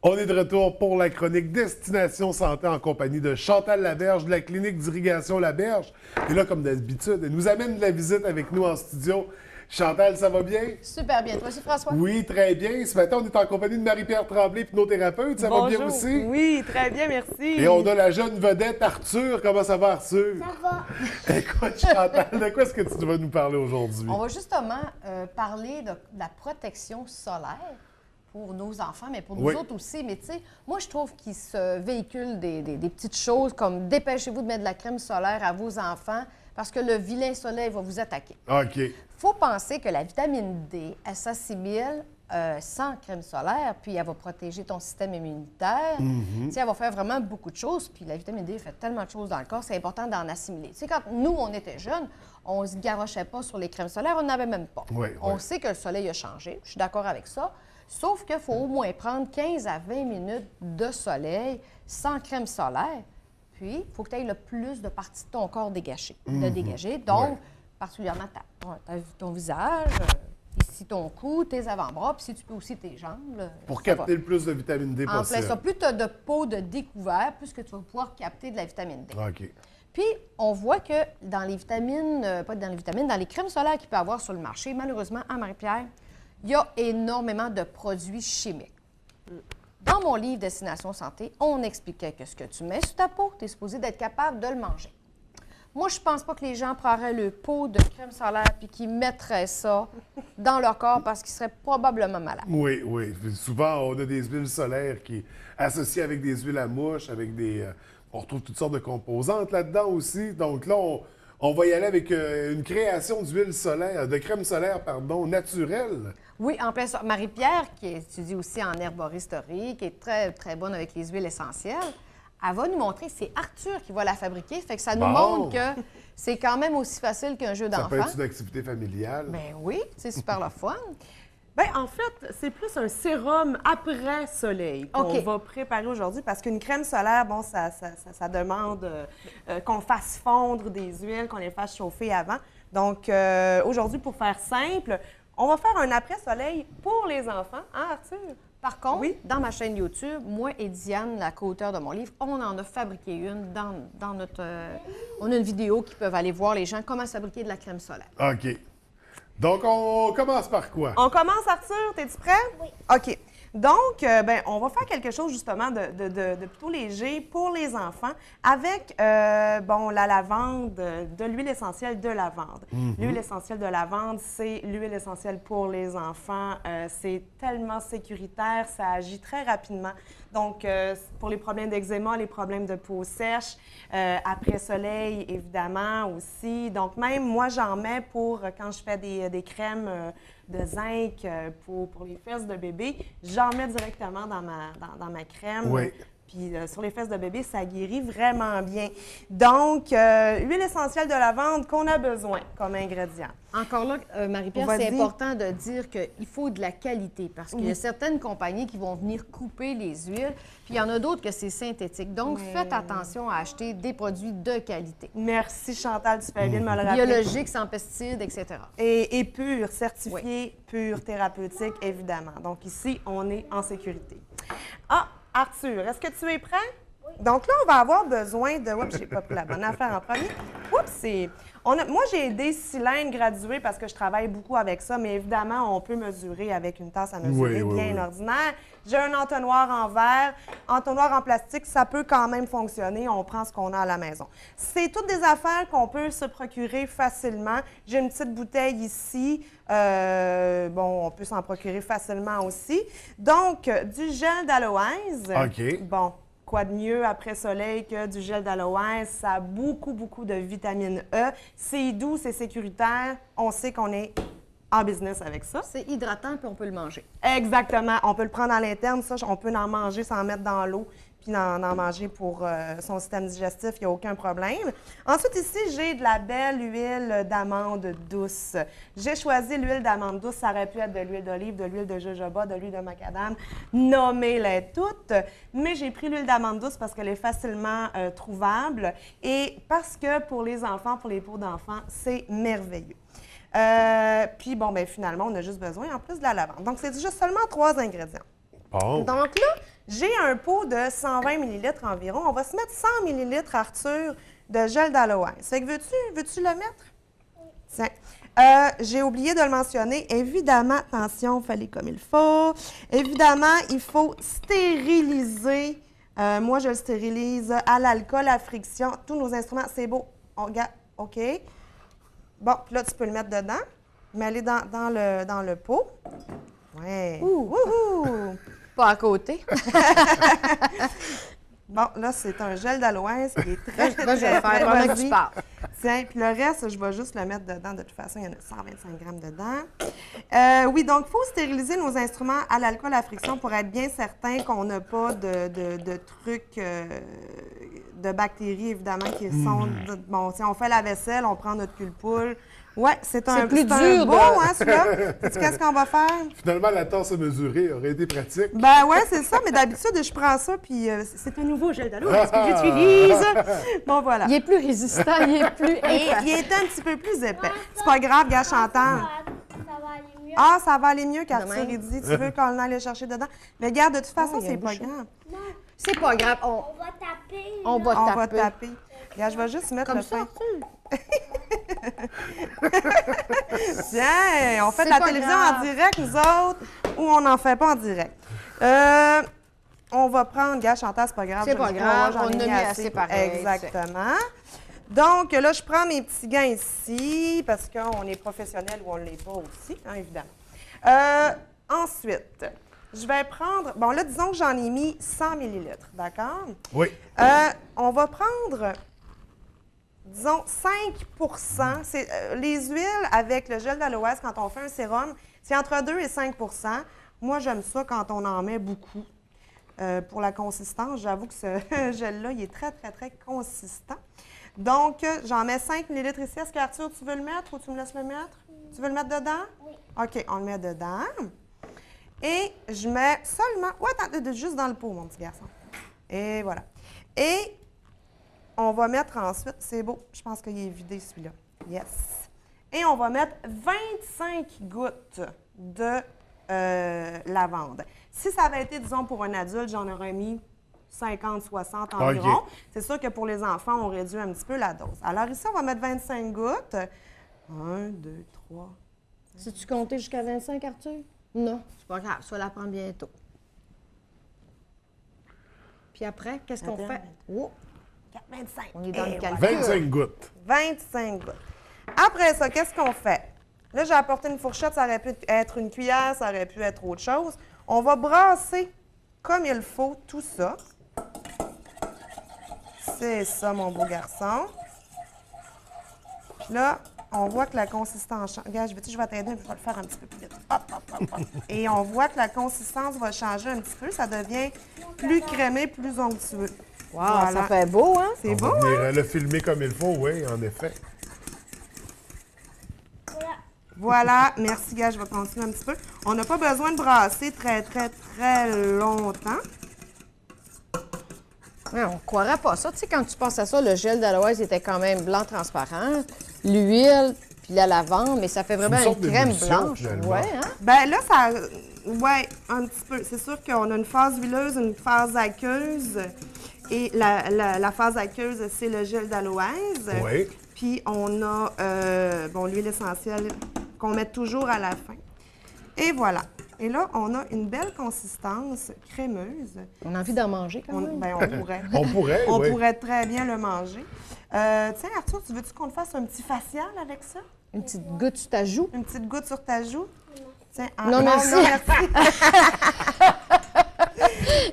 On est de retour pour la chronique Destination Santé en compagnie de Chantal Laberge de la clinique d'irrigation Laberge. Et là, comme d'habitude, elle nous amène de la visite avec nous en studio. Chantal, ça va bien? Super bien. Toi aussi, François? Oui, très bien. Ce matin, on est en compagnie de Marie-Pierre Tremblay, hypnothérapeute. Ça va bien aussi? Oui, très bien, merci. Et on a la jeune vedette Arthur. Comment ça va, Arthur? Ça va. Écoute, Chantal, de quoi est-ce que tu vas nous parler aujourd'hui? On va justement parler de la protection solaire pour nos enfants, mais pour nous autres aussi. Mais tu sais, moi, je trouve qu'ils se véhiculent des petites choses comme dépêchez-vous de mettre de la crème solaire à vos enfants parce que le vilain soleil va vous attaquer. OK. Il faut penser que la vitamine D, elle s'assimile sans crème solaire, puis elle va protéger ton système immunitaire. Tu sais, elle va faire vraiment beaucoup de choses, puis la vitamine D fait tellement de choses dans le corps, c'est important d'en assimiler. Tu sais, quand nous, on était jeunes, on ne se garochait pas sur les crèmes solaires, on n'avait même pas. On sait que le soleil a changé, je suis d'accord avec ça, sauf qu'il faut au moins prendre 15 à 20 minutes de soleil sans crème solaire, puis il faut que tu aies le plus de parties de ton corps dégagées. Donc, particulièrement ton visage, ici ton cou, tes avant-bras, puis si tu peux aussi tes jambes. Là, pour capter le plus de vitamine D en possible. plein ça, plus tu as de peau de découvert, plus que tu vas pouvoir capter de la vitamine D. OK. Puis, on voit que dans les vitamines, dans les crèmes solaires qu'il peut y avoir sur le marché, malheureusement, à Marie-Pierre, il y a énormément de produits chimiques. Dans mon livre Destination Santé, on expliquait que ce que tu mets sur ta peau, tu es supposé d'être capable de le manger. Moi, je pense pas que les gens prendraient le pot de crème solaire puis qu'ils mettraient ça dans leur corps parce qu'ils seraient probablement malades. Oui, oui. Souvent, on a des huiles solaires qui associées avec des huiles à mouche, avec des... on retrouve toutes sortes de composantes là-dedans aussi. Donc là, on va y aller avec une création d'huile solaire, de crème solaire, pardon, naturelle. Oui, en plein ça. Marie-Pierre, qui étudie aussi en herboristerie, qui est très, très bonne avec les huiles essentielles, elle va nous montrer, c'est Arthur qui va la fabriquer, fait que ça nous montre que c'est quand même aussi facile qu'un jeu d'enfant. Ça peut être une activité familiale. Bien oui, c'est super le fun. Bien, en fait, c'est plus un sérum après soleil qu'on va préparer aujourd'hui parce qu'une crème solaire, bon, ça demande qu'on fasse fondre des huiles, qu'on les fasse chauffer avant. Donc, aujourd'hui, pour faire simple, on va faire un après-soleil pour les enfants, hein, Arthur? Par contre, dans ma chaîne YouTube, moi et Diane, la co-auteure de mon livre, on en a fabriqué une dans notre... on a une vidéo qui peuvent aller voir les gens comment fabriquer de la crème solaire. OK. Donc, on commence par quoi? On commence, Arthur. T'es-tu prêt? Oui. OK. Donc, on va faire quelque chose justement de plutôt léger pour les enfants avec, la lavande, de l'huile essentielle de lavande. L'huile essentielle de lavande, c'est l'huile essentielle pour les enfants. C'est tellement sécuritaire, ça agit très rapidement. Donc, pour les problèmes d'eczéma, les problèmes de peau sèche, après soleil, évidemment, aussi. Donc, même moi, j'en mets pour quand je fais des crèmes de zinc pour les fesses de bébé. J'en mets directement dans ma crème. Oui. Puis sur les fesses de bébé, ça guérit vraiment bien. Donc, huile essentielle de lavande qu'on a besoin comme ingrédient. Encore là, Marie-Pierre, c'est important de dire qu'il faut de la qualité parce qu'il y a certaines compagnies qui vont venir couper les huiles, puis il y en a d'autres que c'est synthétique. Donc, faites attention à acheter des produits de qualité. Merci, Chantal, tu fais bien de me le rappeler. Biologiques, sans pesticides, etc. Et pur, certifié, pur, thérapeutique, évidemment. Donc, ici, on est en sécurité. Ah! Arthur, est-ce que tu es prêt? Oui. Donc là, on va avoir besoin de... Oups, j'ai pas pris la bonne affaire en premier. Oups, moi, j'ai des cylindres gradués parce que je travaille beaucoup avec ça, mais évidemment, on peut mesurer avec une tasse à mesurer bien ordinaire. J'ai un entonnoir en verre. Entonnoir en plastique, ça peut quand même fonctionner. On prend ce qu'on a à la maison. C'est toutes des affaires qu'on peut se procurer facilement. J'ai une petite bouteille ici. On peut s'en procurer facilement aussi. Donc, du gel d'aloès. OK. Bon, quoi de mieux après soleil que du gel d'aloès? Ça a beaucoup, beaucoup de vitamine E. C'est doux, c'est sécuritaire. On sait qu'on est en business avec ça. C'est hydratant, puis on peut le manger. Exactement. On peut le prendre à l'interne. Ça, on peut en manger sans mettre dans l'eau puis en manger pour son système digestif. Il n'y a aucun problème. Ensuite, ici, j'ai de la belle huile d'amande douce. J'ai choisi l'huile d'amande douce. Ça aurait pu être de l'huile d'olive, de l'huile de jojoba, de l'huile de macadam. Nommez-les toutes. Mais j'ai pris l'huile d'amande douce parce qu'elle est facilement trouvable et parce que pour les enfants, pour les peaux d'enfants, c'est merveilleux. Puis, finalement, on a juste besoin, en plus, de la lavande. Donc, c'est juste seulement 3 ingrédients. Bon. Donc là, J'ai un pot de 120 ml environ. On va se mettre 100 ml, Arthur, de gel d'aloès. Fait que veux-tu le mettre? Oui. Tiens. J'ai oublié de le mentionner. Évidemment, attention, il fallait comme il faut. Évidemment, il faut stériliser. Moi, je le stérilise à l'alcool, à friction. Tous nos instruments, c'est beau. On regarde. OK. Bon, puis là, tu peux le mettre dedans. Mets-le dans le pot. Ouais. Wouhou! Pas à côté. Bon, là, c'est un gel d'aloès qui est très, Là, je vais le faire pendant que tu parles. Tiens, puis le reste, je vais juste le mettre dedans. De toute façon, il y en a 125 grammes dedans. Oui, donc, il faut stériliser nos instruments à l'alcool à friction pour être bien certain qu'on n'a pas de trucs, de bactéries, évidemment, qui sont... Bon, si on fait la vaisselle, on prend notre cul-poule. Oui, c'est un plus dur. Un beau, hein, celui-là? Sais-tu qu'est-ce qu'on va faire? Finalement, la tasse à mesurer aurait été pratique. Ben ouais, c'est ça, mais d'habitude, je prends ça, puis c'est un nouveau gel d'aloès que j'utilise. Bon, voilà. Il est plus résistant, il est plus épais. Il est un petit peu plus épais. C'est pas grave, gars, Chantal. Ça va aller mieux. Ah, ça va aller mieux qu'Arthur, Demain. il dit. Tu veux qu'on aille le chercher dedans? Mais regarde, de toute façon, il y a c'est un pas bouchon. grave. C'est pas grave, On va taper. on va On taper. va taper. Regarde, je vais juste mettre Comme le ça, fin. Tiens, on fait C'est la pas télévision grave. en direct, nous autres, ou on n'en fait pas en direct. On va prendre, gars, Chantal, c'est pas grave. C'est je pas le grave, vois, j'en on ai en a mis assez pour- pareil, Exactement. Donc, là, je prends mes petits gants ici, parce qu'on est professionnel ou on ne l'est pas aussi, hein, évidemment. Ensuite, je vais prendre, bon là, disons que j'en ai mis 100 ml, d'accord? Oui. On va prendre, disons, 5 c'est, les huiles avec le gel d'aloès, quand on fait un sérum, c'est entre 2 et 5 Moi, j'aime ça quand on en met beaucoup. Pour la consistance, j'avoue que ce gel-là, il est très, très, très consistant. Donc, j'en mets 5 ml ici. Est-ce qu'Arthur, tu veux le mettre ou tu me laisses le mettre? Tu veux le mettre dedans? Oui. OK, on le met dedans. Et je mets seulement... Ouais, attends, juste dans le pot, mon petit garçon. Et voilà. Et on va mettre ensuite... C'est beau, je pense qu'il est vidé, celui-là. Yes. Et on va mettre 25 gouttes de lavande. Si ça avait été, disons, pour un adulte, j'en aurais mis 50, 60 environ. OK. C'est sûr que pour les enfants, on réduit un petit peu la dose. Alors ici, on va mettre 25 gouttes. 1, 2, 3... Si-tu compté jusqu'à 25, Arthur? Non, c'est pas grave, tu vas l'apprendre bientôt. Puis après, qu'est-ce qu'on Attends, fait? Oh, 4, 25. on est dans le Et calcul. 25 gouttes. 25 gouttes. Après ça, qu'est-ce qu'on fait? Là, j'ai apporté une fourchette, ça aurait pu être une cuillère, ça aurait pu être autre chose. On va brasser comme il faut tout ça. C'est ça, mon beau garçon. Puis là, on voit que la consistance change. Regarde, je vais t'aider, je vais le faire un petit peu plus vite. Hop, hop, hop, hop. Et on voit que la consistance va changer un petit peu. Ça devient plus crémé, plus onctueux. Wow, Voilà. ça fait beau, hein? C'est On beau, va hein? venir le filmer comme il faut, oui, en effet. Voilà. Voilà, merci, gars, je vais continuer un petit peu. On n'a pas besoin de brasser très, très, très longtemps. Ouais, on ne croirait pas ça. Tu sais, quand tu penses à ça, le gel d'aloès était quand même blanc transparent. L'huile, puis la lavande, mais ça fait vraiment Une sorte une crème d'émulsion, blanche. finalement. Ouais, hein? Ben là, ça... Ouais, un petit peu. C'est sûr qu'on a une phase huileuse, une phase aqueuse. Et la phase aqueuse, c'est le gel d'aloès. Oui. Puis on a, bon, l'huile essentielle qu'on met toujours à la fin. Et voilà. Et là, on a une belle consistance crémeuse. On a envie d'en manger quand même. Ben, on pourrait. On pourrait, On oui. pourrait très bien le manger. Tiens, Arthur, tu veux-tu qu'on te fasse un petit facial avec ça? Une petite goutte sur ta joue. Une petite goutte sur ta joue? Tiens, Non, merci.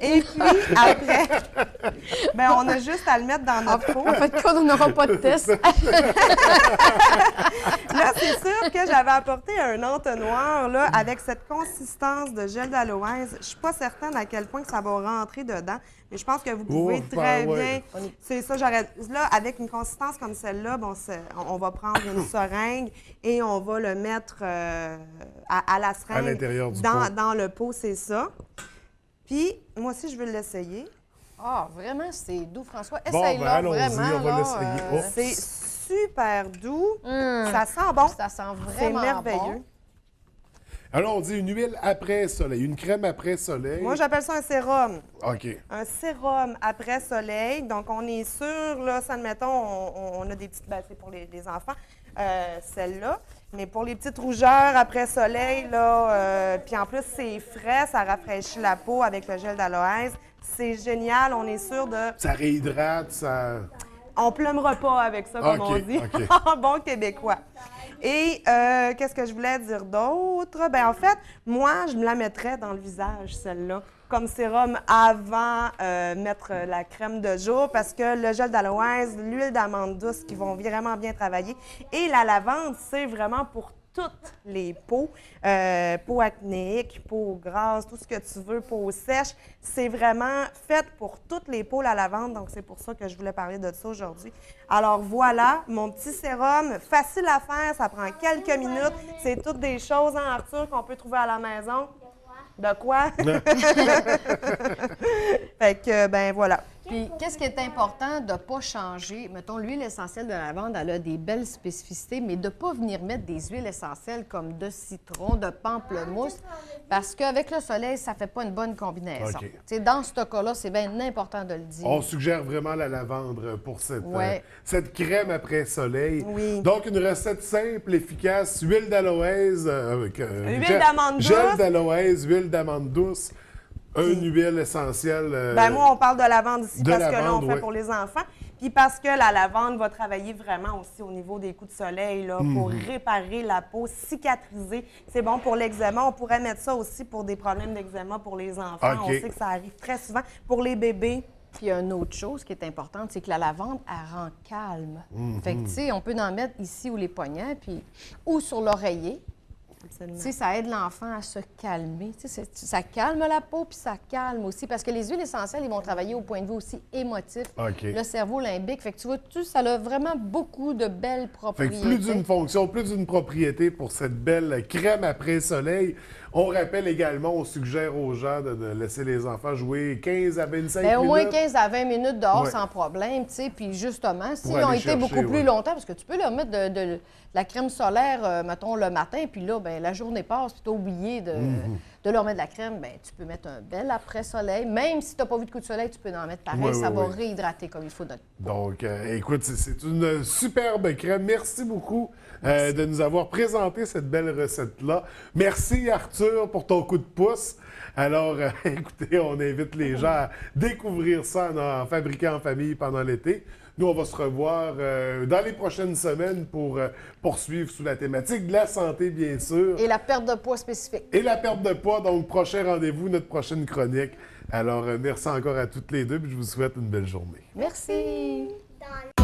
Et puis, après, ben, on a juste à le mettre dans notre pot. En fait, quand on n'aura pas de test. Là, c'est sûr que j'avais apporté un entonnoir là, avec cette consistance de gel d'aloès. Je ne suis pas certaine à quel point que ça va rentrer dedans, mais je pense que vous pouvez Oh, très ben ouais. bien. C'est ça, j'aurais. Là, avec une consistance comme celle-là, bon, on va prendre une seringue et on va le mettre à la seringue. À l'intérieur du pot. Dans le pot, c'est ça. Puis, moi aussi, je veux l'essayer. Ah, vraiment, c'est doux, François. Bon, Essaye-le, ben, allons-y, vraiment. on va là, l'essayer. Oh. C'est super doux. Hum. Ça sent bon. Ça sent C'est vraiment merveilleux. bon. Alors, on dit une huile après soleil, une crème après soleil. Moi, j'appelle ça un sérum. OK. Un sérum après soleil. Donc, on est sûr, là, ça, admettons, on a des petites... Ben, c'est pour les enfants, celle-là. Mais pour les petites rougeurs après soleil, là, puis en plus, c'est frais, ça rafraîchit la peau avec le gel d'aloès. C'est génial, on est sûr de... Ça réhydrate, ça... On plumera pas avec ça, comme on dit, en bon québécois. Et qu'est-ce que je voulais dire d'autre? Ben en fait, moi, je me la mettrais dans le visage, celle-là, comme sérum avant mettre la crème de jour, parce que le gel d'aloès, l'huile d'amande douce qui vont vraiment bien travailler. Et la lavande, c'est vraiment pour toutes les peaux, peau acnéique, peau grasse, tout ce que tu veux, peau sèche. C'est vraiment fait pour toutes les peaux, la lavande, donc c'est pour ça que je voulais parler de ça aujourd'hui. Alors voilà, mon petit sérum, facile à faire, ça prend quelques minutes. C'est toutes des choses, hein, Arthur, qu'on peut trouver à la maison. De quoi? Fait que, ben voilà. Puis, qu'est-ce qui est important de ne pas changer? Mettons, l'huile essentielle de lavande, elle a des belles spécificités, mais de ne pas venir mettre des huiles essentielles comme de citron, de pamplemousse, parce qu'avec le soleil, ça ne fait pas une bonne combinaison. OK. Dans ce cas-là, c'est bien important de le dire. On suggère vraiment la lavande pour cette, Ouais. cette crème après soleil. Oui. Donc, une recette simple, efficace, huile d'aloès, Huile d'amande douce. gel d'aloès, huile d'amande douce, une huile essentielle. Ben moi, on parle de lavande ici de parce que là, lavande, on fait ouais. pour les enfants. Puis parce que la lavande va travailler vraiment aussi au niveau des coups de soleil là, pour réparer la peau, cicatriser. C'est bon pour l'eczéma. On pourrait mettre ça aussi pour des problèmes d'eczéma pour les enfants. OK. On sait que ça arrive très souvent. Pour les bébés, Puis, il y a une autre chose qui est importante, c'est que la lavande, elle rend calme. Fait que, tu sais, on peut en mettre ici ou les poignets, puis ou sur l'oreiller. absolument. Tu sais, ça aide l'enfant à se calmer. Tu sais, ça calme la peau, puis ça calme aussi. Parce que les huiles essentielles, ils vont travailler au point de vue aussi émotif. OK. Le cerveau limbique. Fait que tu vois, ça a vraiment beaucoup de belles Fait propriétés. que plus d'une fonction, plus d'une propriété pour cette belle crème après soleil. On rappelle également, on suggère aux gens de laisser les enfants jouer 15 à 25 Bien, au moins minutes. 15 à 20 minutes dehors Ouais. sans problème, tu sais. Puis justement, s'ils aller ont été chercher, beaucoup plus ouais. longtemps, parce que tu peux leur mettre de la crème solaire, mettons, le matin, puis là, ben la journée passe, puis tu as oublié de leur mettre de la crème, bien, tu peux mettre un bel après-soleil. Même si tu n'as pas vu de coup de soleil, tu peux en mettre pareil. Ouais, ça ouais, va ouais. réhydrater comme il faut notre peau. Donc, écoute, c'est une superbe crème. Merci beaucoup de nous avoir présenté cette belle recette-là. Merci, Arthur, pour ton coup de pouce. Alors, écoutez, on invite les gens à découvrir ça en fabriquant en famille pendant l'été. Nous, on va se revoir dans les prochaines semaines pour poursuivre sous la thématique de la santé, bien sûr. Et la perte de poids spécifique. Et la perte de poids, donc prochain rendez-vous, notre prochaine chronique. Alors, merci encore à toutes les deux, puis je vous souhaite une belle journée. Merci. Dans